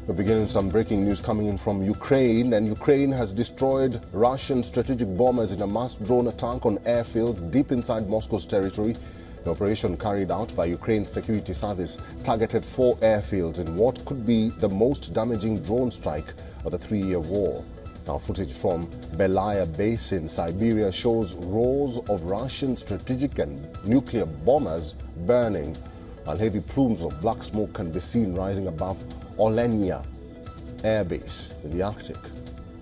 We're beginning some breaking news coming in from Ukraine, and Ukraine has destroyed Russian strategic bombers in a mass drone attack on airfields deep inside Moscow's territory. The operation carried out by Ukraine's security service targeted 4 airfields in what could be the most damaging drone strike of the 3-year war. Now, footage from Belaya Base in Siberia shows rows of Russian strategic and nuclear bombers burning, while heavy plumes of black smoke can be seen rising above Olenia Airbase in the Arctic.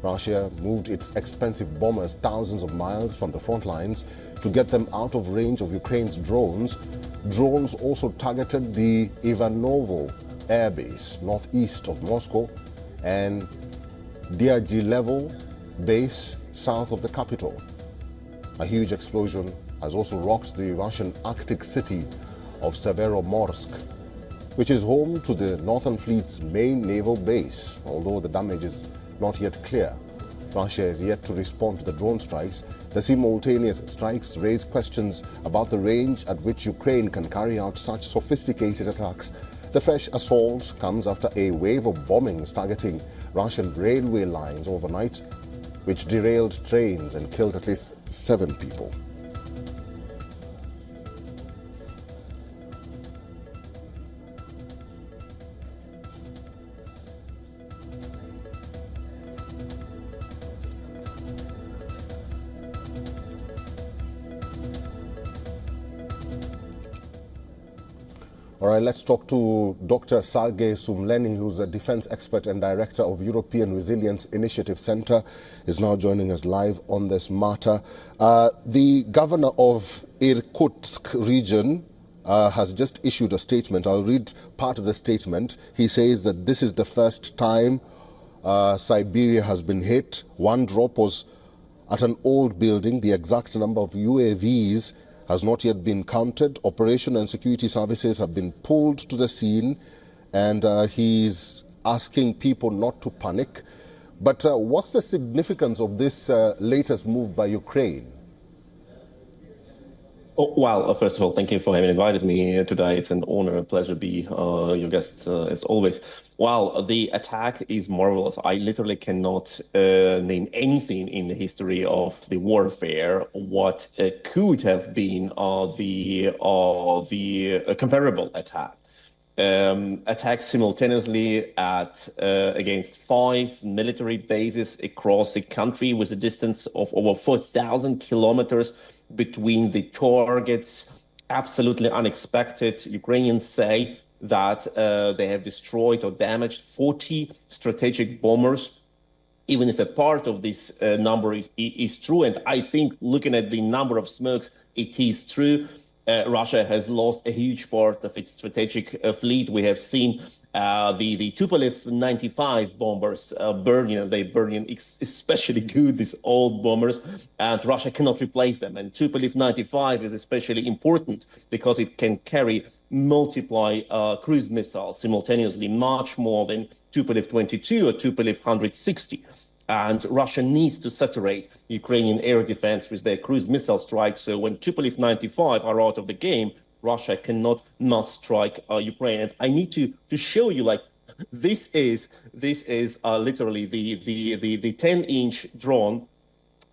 Russia moved its expensive bombers thousands of miles from the front lines to get them out of range of Ukraine's drones. Drones also targeted the Ivanovo Airbase northeast of Moscow and Diaghilevo base south of the capital. A huge explosion has also rocked the Russian Arctic city of Severomorsk, which is home to the Northern Fleet's main naval base. Although the damage is not yet clear, Russia is yet to respond to the drone strikes. The simultaneous strikes raise questions about the range at which Ukraine can carry out such sophisticated attacks. The fresh assault comes after a wave of bombings targeting Russian railway lines overnight, which derailed trains and killed at least 7 people. All right, let's talk to Dr. Sergei Sumleni, who's a defense expert and director of European Resilience Initiative Center, is now joining us live on this matter. The governor of Irkutsk region has just issued a statement. I'll read part of the statement. He says that this is the first time Siberia has been hit. One drop was at an old building. The exact number of UAVs has not yet been counted. Operation and security services have been pulled to the scene, and he's asking people not to panic. But what's the significance of this latest move by Ukraine? Oh, well, first of all, thank you for having invited me here today. It's an honor, a pleasure to be your guest as always. Well, the attack is marvelous. I literally cannot name anything in the history of the warfare what could have been the comparable attack. Attacks simultaneously at against 5 military bases across the country with a distance of over 4,000 kilometers between the targets. Absolutely unexpected. Ukrainians say that they have destroyed or damaged 40 strategic bombers, even if a part of this number is true. And I think looking at the number of smokes, it is true. Russia has lost a huge part of its strategic fleet. We have seen the Tupolev 95 bombers burning. They burning especially good, these old bombers, and Russia cannot replace them. And Tupolev 95 is especially important because it can carry multiply cruise missiles simultaneously, much more than Tupolev 22 or Tupolev 160. And Russia needs to saturate Ukrainian air defense with their cruise missile strikes. So when Tupolev 95 are out of the game, Russia cannot mass strike Ukraine. And I need to show you, like, this is literally the 10-inch drone.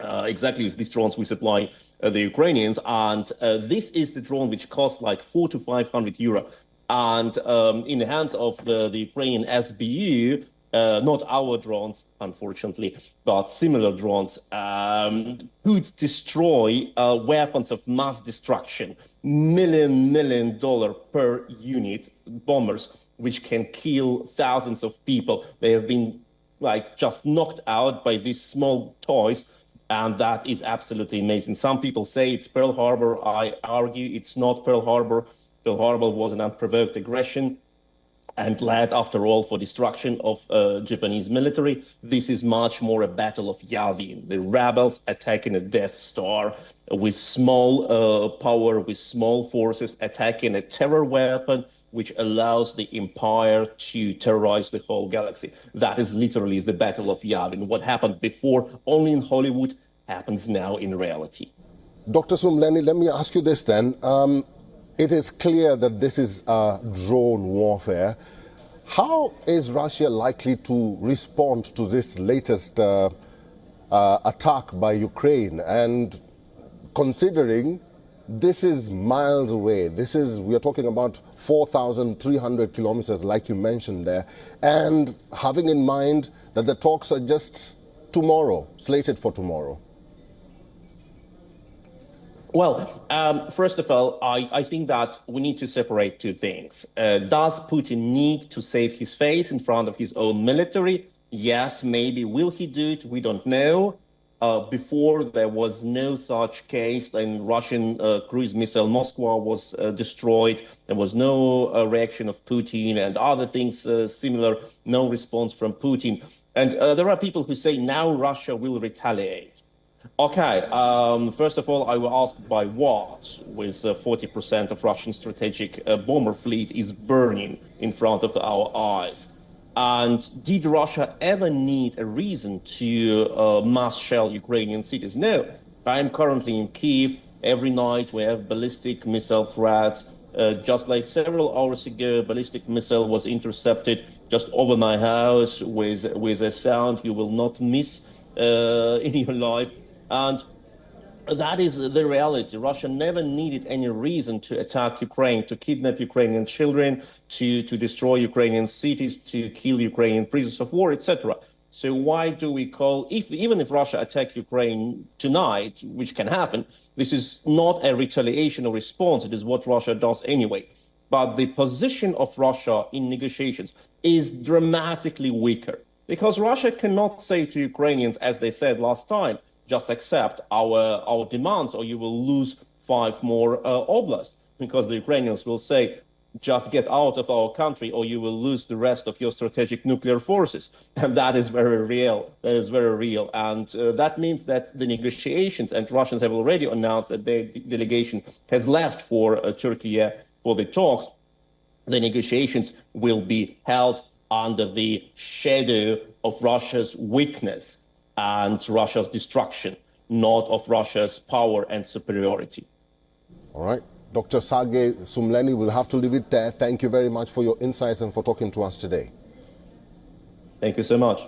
Exactly with these drones we supply the Ukrainians, and this is the drone which costs like 400 to 500 euro. And in the hands of the Ukrainian SBU, not our drones, unfortunately, but similar drones, could destroy weapons of mass destruction, million dollar per unit bombers, which can kill thousands of people. They have been like just knocked out by these small toys, and that is absolutely amazing. Some people say it's Pearl Harbor. I argue it's not Pearl Harbor. Pearl Harbor was an unprovoked aggression and led, after all, for destruction of Japanese military. This is much more a battle of Yavin, the rebels attacking a Death Star with small power, with small forces, attacking a terror weapon which allows the empire to terrorize the whole galaxy. That is literally the battle of Yavin. What happened before, only in Hollywood, happens now in reality. Dr. Sumleni, let me ask you this then. It is clear that this is drone warfare. How is Russia likely to respond to this latest attack by Ukraine? And considering this is miles away, we are talking about 4,300 kilometers, like you mentioned there, and having in mind that the talks are just tomorrow, slated for tomorrow. Well, first of all, I think that we need to separate two things. Does Putin need to save his face in front of his own military? Yes, maybe. Will he do it? We don't know. Before, there was no such case. When Russian cruise missile Moskva was destroyed, there was no reaction of Putin, and other things similar, no response from Putin. And there are people who say now Russia will retaliate. Okay, first of all, I will ask by what, with 40% of Russian strategic bomber fleet is burning in front of our eyes. And did Russia ever need a reason to mass shell Ukrainian cities? No. I am currently in Kyiv. Every night we have ballistic missile threats. Just like several hours ago, a ballistic missile was intercepted just over my house with a sound you will not miss in your life. And that is the reality. Russia never needed any reason to attack Ukraine, to kidnap Ukrainian children, to destroy Ukrainian cities, to kill Ukrainian prisoners of war, etc. So why do we call, even if Russia attacked Ukraine tonight, which can happen, this is not a retaliation or response. It is what Russia does anyway. But the position of Russia in negotiations is dramatically weaker, because Russia cannot say to Ukrainians, as they said last time, just accept our demands or you will lose 5 more oblasts, because the Ukrainians will say, just get out of our country or you will lose the rest of your strategic nuclear forces. And that is very real. That is very real. And that means that the negotiations, and Russians have already announced that their delegation has left for Turkey for the talks, the negotiations will be held under the shadow of Russia's weakness and Russia's destruction, not of Russia's power and superiority. All right. Dr. Sergei Sumleny, we'll have to leave it there. Thank you very much for your insights and for talking to us today. Thank you so much.